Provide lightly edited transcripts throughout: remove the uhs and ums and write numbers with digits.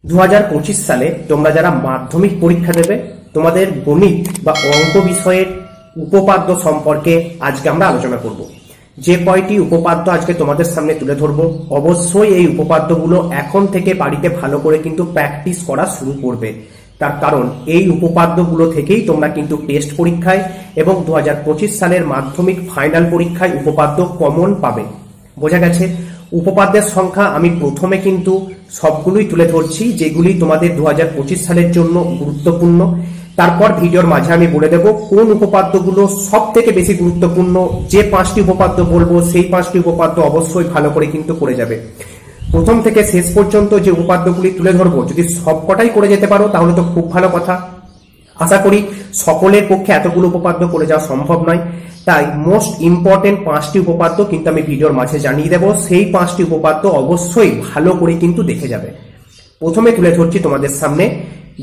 2025 সালে তোমরা যারা মাধ্যমিক পরীক্ষা দেবে তোমাদের গণিত বা অঙ্ক বিষয়ের উপপাদ্য সম্পর্কে আজকে আমরা আলোচনা করব। যে কয়টি উপপাদ্য আজকে তোমাদের সামনে তুলে ধরবো, অবশ্যই এই উপপাদ্যগুলো এখন থেকে বাড়িতে ভালো করে কিন্তু প্র্যাকটিস করা শুরু করবে। তার কারণ এই উপপাদ্যগুলো থেকেই তোমরা কিন্তু টেস্ট পরীক্ষায় এবং 2025 সালের মাধ্যমিক ফাইনাল পরীক্ষায় উপপাদ্য কমন পাবে। বোঝা গেছে? উপপাদ্যের সংখ্যা আমি প্রথমে কিন্তু সবগুলোই তুলে ধরছি যেগুলি তোমাদের 2025 সালের জন্য গুরুত্বপূর্ণ। তারপর ভিডিওর মাঝে আমি বলে দেব কোন উপপাদ্যগুলো সব থেকে বেশি গুরুত্বপূর্ণ। যে 5টি উপপাদ্য বলবো সেই 5টি উপপাদ্য অবশ্যই ভালো করে কিন্তু করে যাবে। প্রথম থেকে শেষ পর্যন্ত যে উপপাদ্যগুলি তুলে ধরবো যদি সবকটাই করে যেতে পারো তাহলে তো খুব ভালো কথা। আশা করি সকলের পক্ষে এতগুলো উপপাদ্য করে যাওয়া সম্ভব নয়, তাই মোস্ট ইম্পর্টেন্ট 5টি উপপাদ্য কিন্তু আমি ভিডিওর মাঝে জানিয়ে দেব। সেই 5টি উপপাদ্য অবশ্যই ভালো করে কিন্তু দেখে যাবে। প্রথমে তুলে ধরছি তোমাদের সামনে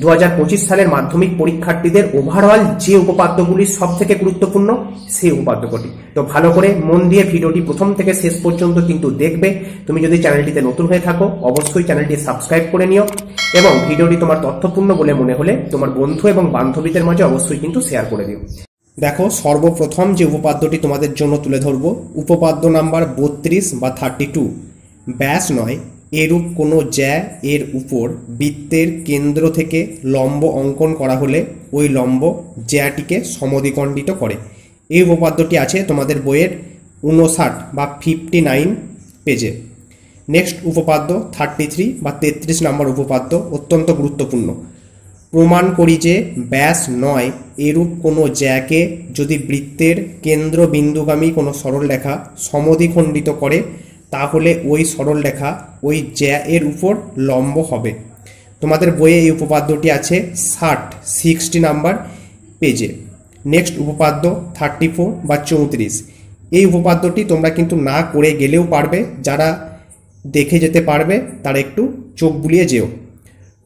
2025 সালের মাধ্যমিক পরীক্ষার্থীদের ওভারঅল যে উপপাদ্যগুলি সব থেকে গুরুত্বপূর্ণ সেই উপপাদ্যগুলি। তো ভালো করে মন দিয়ে ভিডিওটি প্রথম থেকে শেষ পর্যন্ত কিন্তু দেখবে। তুমি যদি চ্যানেলটিতে নতুন হয়ে থাকো অবশ্যই চ্যানেলটি সাবস্ক্রাইব করে নিও এবং ভিডিওটি তোমার তথ্যপূর্ণ বলে মনে হলে তোমার বন্ধু এবং বান্ধবীদের মাঝে অবশ্যই কিন্তু শেয়ার করে দিও। দেখো, সর্বপ্রথম যে উপপাদ্যটি তোমাদের জন্য তুলে ধরবো, উপপাদ্য নাম্বার 32 বা 32। ব্যাস নয় এরূপ কোনো জ্যা এর উপর বৃত্তের কেন্দ্র থেকে লম্ব অঙ্কন করা হলে ওই লম্ব জ্যাটিকে সমদ্বিখণ্ডিত করে। এই উপপাদ্যটি আছে তোমাদের বইয়ের 59 বা 59 পেজে। নেক্সট উপপাদ্য 33 বা 33 নম্বর উপপাদ্য, অত্যন্ত গুরুত্বপূর্ণ। প্রমাণ করি যে ব্যাস নয় এরূপ কোনো জ্যাকে যদি বৃত্তের কেন্দ্রবিন্দুগামী কোনো সরলরেখা সমদ্বিখণ্ডিত করে তাহলে ওই সরলরেখা ওই জ্যা এর উপর লম্ব হবে। তোমাদের বইয়ে এই উপপাদ্যটি আছে 60 নাম্বার পেজে। নেক্সট উপপাদ্য 34 বা 34। এই উপপাদ্যটি তোমরা কিন্তু না করে গেলেও পারবে, যারা দেখে যেতে পারবে তারা একটু চোখ বুলিয়ে যেও।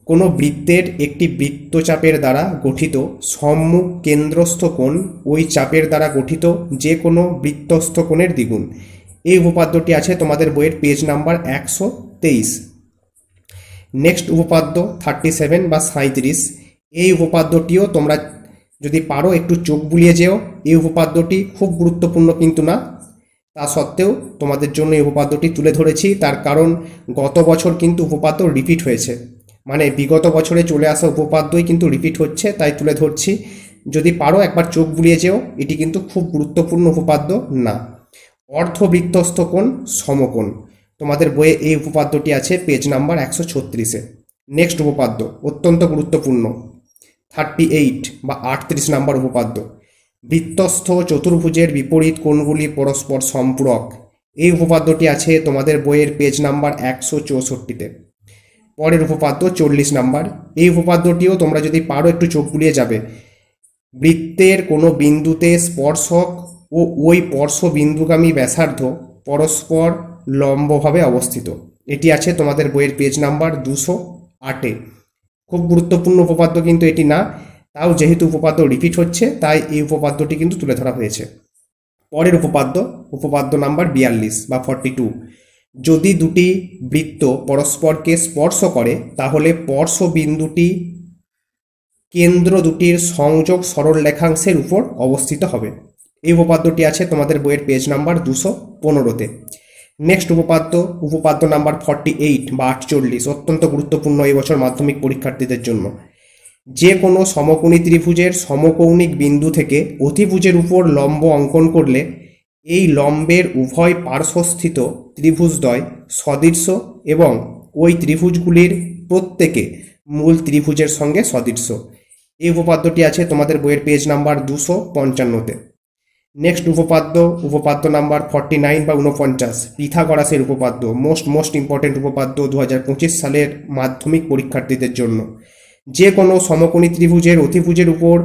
কোনো বৃত্তের একটি বৃত্তচাপের দ্বারা গঠিত সম্মুখ কেন্দ্রস্থ কোণ ওই চাপের দ্বারা গঠিত যে কোনো বৃত্তস্থ কোণের দ্বিগুণ। এই উপপাদ্যটি আছে তোমাদের বইয়ের পেজ নাম্বার 123। নেক্সট উপপাদ্য 37 বা 37। এই উপপাদ্যটিও তোমরা যদি পারো একটু চোখ বুলিয়ে যেও। এই উপপাদ্যটি খুব গুরুত্বপূর্ণ কিন্তু না, তা সত্ত্বেও তোমাদের জন্য এই উপপাদ্যটি তুলে ধরেছি। তার কারণ গত বছর কিন্তু উপপাদ্য রিপিট হয়েছে, মানে বিগত বছরে চলে আসা উপপাদ্যই কিন্তু রিপিট হচ্ছে, তাই তুলে ধরছি। যদি পারো একবার চোখ বুলিয়ে যেও, এটি কিন্তু খুব গুরুত্বপূর্ণ উপপাদ্য না। অর্ধবৃত্তস্থ কোণ সমকোণ, তোমাদের বইয়ে এই উপপাদ্যটি আছে পেজ নাম্বার 136-এ। নেক্সট উপপাদ্য অত্যন্ত গুরুত্বপূর্ণ 38 বা 38 নাম্বার উপপাদ্য। বৃত্তস্থ চতুর্ভুজের বিপরীত কোণগুলি পরস্পর সম্পূরক। এই উপপাদ্যটি আছে তোমাদের বইয়ের পেজ নাম্বার 164-তে। পরের উপপাদ্য 40 নাম্বার। এই উপপাদ্যটিও তোমরা যদি পারো একটু চোখ বুলিয়ে যাবে। বৃত্তের কোনো বিন্দুতে স্পর্শক ও ওই স্পর্শবিন্দুগামী ব্যাসার্ধ পরস্পর লম্বভাবে অবস্থিত। এটি আছে তোমাদের বইয়ের পেজ নাম্বার 208-এ। খুব গুরুত্বপূর্ণ উপপাদ্য কিন্তু এটি না, তাও যেহেতু উপপাদ্য রিপিট হচ্ছে তাই এই উপপাদ্যটি কিন্তু তুলে ধরা হয়েছে। পরের উপপাদ্য নাম্বার 42 বা 42। যদি দুটি বৃত্ত পরস্পরকে স্পর্শ করে তাহলে স্পর্শবিন্দুটি কেন্দ্র দুটির সংযোগ সরলরেখাংশের উপর অবস্থিত হবে। এই উপপাদ্যটি আছে তোমাদের বইয়ের পেজ নাম্বার 215-তে। নেক্সট উপপাদ্য নাম্বার 48 বা 48, অত্যন্ত গুরুত্বপূর্ণ এই বছর মাধ্যমিক পরীক্ষার্থীদের জন্য। যে কোনো সমকোণী ত্রিভুজের সমকৌণিক বিন্দু থেকে অতিভুজের উপর লম্ব অঙ্কন করলে এই লম্বের উভয় পার্শ্বস্থিত ত্রিভুজদ্বয় সদৃশ্য এবং ওই ত্রিভুজগুলির প্রত্যেকে মূল ত্রিভুজের সঙ্গে সদৃশ্য। এই উপপাদ্যটি আছে তোমাদের বইয়ের পেজ নাম্বার 255-তে। নেক্সট উপপাদ্য নাম্বার 49 বা 49, পিথাগোরাসের উপপাদ্য। মোস্ট ইম্পর্টেন্ট উপপাদ্য 2025 সালের মাধ্যমিক পরীক্ষার্থীদের জন্য। যে কোনো সমকোণী ত্রিভুজের অতিভুজের উপর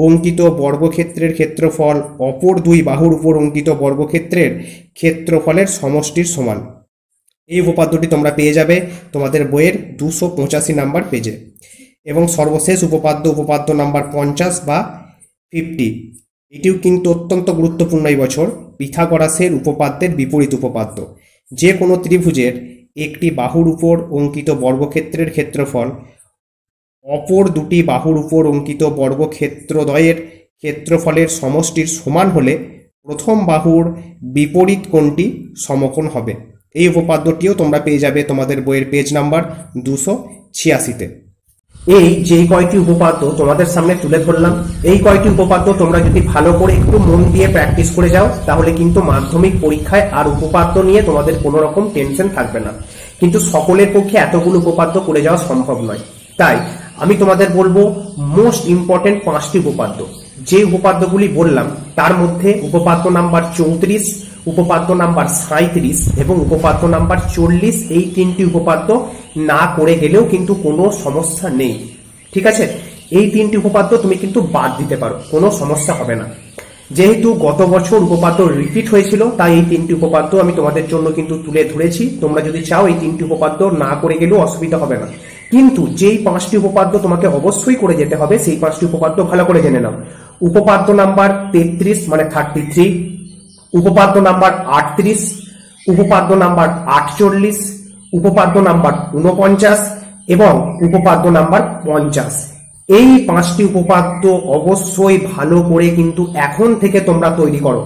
অঙ্কিত বর্গক্ষেত্রের ক্ষেত্রফল অপর দুই বাহুর উপর অঙ্কিত বর্গক্ষেত্রের ক্ষেত্রফলের সমষ্টির সমান। এই উপপাদ্যটি তোমরা পেয়ে যাবে তোমাদের বইয়ের 285 নাম্বার পেজে। এবং সর্বশেষ উপপাদ্য নাম্বার 50 বা 50। এটিও কিন্তু অত্যন্ত গুরুত্বপূর্ণ এই বছর, পিথাগোরাসের উপপাদ্যের বিপরীত উপপাদ্য। যে কোনো ত্রিভুজের একটি বাহুর উপর অঙ্কিত বর্গক্ষেত্রের ক্ষেত্রফল অপর দুটি বাহুর উপর অঙ্কিত বর্গক্ষেত্রদ্বয়ের ক্ষেত্রফলের সমষ্টির সমান হলে প্রথম বাহুর বিপরীত কোণটি সমকোণ হবে। এই উপপাদ্যটিও তোমরা পেয়ে যাবে তোমাদের বইয়ের পেজ নাম্বার 286-তে। এই যেই কয়টি উপপাদ্য তোমাদের সামনে তুলে ধরলাম, এই কয়টি উপপাদ্য তোমরা যদি ভালো করে একটু মন দিয়ে প্র্যাকটিস করে যাও, তাহলে কিন্তু মাধ্যমিক পরীক্ষায় আর উপপাদ্য নিয়ে তোমাদের কোনো রকম টেনশন থাকবে না। কিন্তু সকলের পক্ষে এতগুলো উপপাদ্য করে যাওয়া সম্ভব নয়। তাই আমি তোমাদের বলবো মোস্ট ইম্পর্টেন্ট 5টি উপপাদ্য। যে উপপাদ্যগুলি বললাম তার মধ্যে উপপাদ্য নাম্বার 34, উপপাদ্য নাম্বার 37 এবং উপপাদ্য নাম্বার 40, এই 3টি উপপাদ্য না করে গেলেও কিন্তু কোনো সমস্যা নেই। ঠিক আছে, এই 3টি উপপাদ্য তুমি কিন্তু বাদ দিতে পারো, কোনো সমস্যা হবে না। যেহেতু গত বছর উপপাদ্য রিপিট হয়েছিল, তাই এই 3টি উপপাদ্য আমি তোমাদের জন্য কিন্তু তুলে ধরেছি। তোমরা যদি চাও এই 3টি উপপাদ্য না করে গেলেও অসুবিধা হবে না। কিন্তু যেই 5টি উপপাদ্য তোমাকে অবশ্যই করে যেতে হবে, সেই 5টি উপপাদ্য ভালো করে জেনে নাও। উপপাদ্য নাম্বার 33 মানে 33, উপপাদ্য নাম্বার 38, উপপাদ্য নাম্বার 48, উপপাদ্য নাম্বার 49 এবং উপপাদ্য নাম্বার 50। এই 5টি উপপাদ্য অবশ্যই ভালো করে কিন্তু এখন থেকে তোমরা তৈরি করো।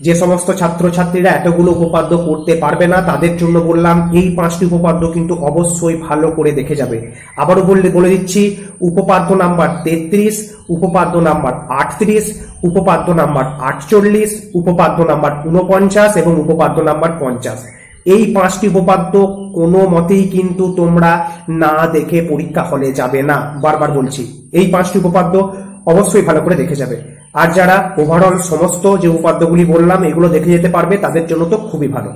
যে সমস্ত ছাত্রছাত্রীরা এতগুলো উপপাদ্য করতে পারবে না, তাদের জন্য বললাম এই 5টি উপপাদ্য কিন্তু অবশ্যই ভালো করে দেখে যাবে। আবারও বলে দিচ্ছি, উপপাদ্য নাম্বার 33, উপপাদ্য নাম্বার 38, উপপাদ্য নাম্বার 48, উপপাদ্য নাম্বার 49 এবং উপপাদ্য নাম্বার 50। এই 5টি উপপাদ্য কোনো মতেই কিন্তু তোমরা না দেখে পরীক্ষা হলে যাবে না। বারবার বলছি, এই 5টি উপপাদ্য অবশ্যই ভালো করে দেখে যাবে। আর যারা ওভারঅল সমস্ত যে উপাদ্যগুলি বললাম এগুলো দেখে যেতে পারবে, তাদের জন্য তো খুবই ভালো।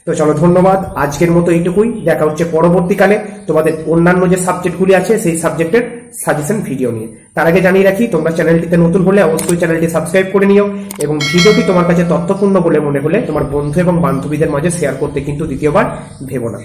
তো চলো, ধন্যবাদ। আজকের মতো এইটুকুই। দেখা হচ্ছে পরবর্তীকালে তোমাদের অন্যান্য যে সাবজেক্টগুলি আছে সেই সাবজেক্টের সাজেশন ভিডিও নিয়ে। তার আগে জানিয়ে রাখি, তোমরা চ্যানেলটিতে নতুন হলে অবশ্যই চ্যানেলটি সাবস্ক্রাইব করে নিও এবং ভিডিওটি তোমার কাছে তথ্যপূর্ণ বলে মনে হলে তোমার বন্ধু এবং বান্ধবীদের মাঝে শেয়ার করতে কিন্তু দ্বিতীয়বার ভেবো না।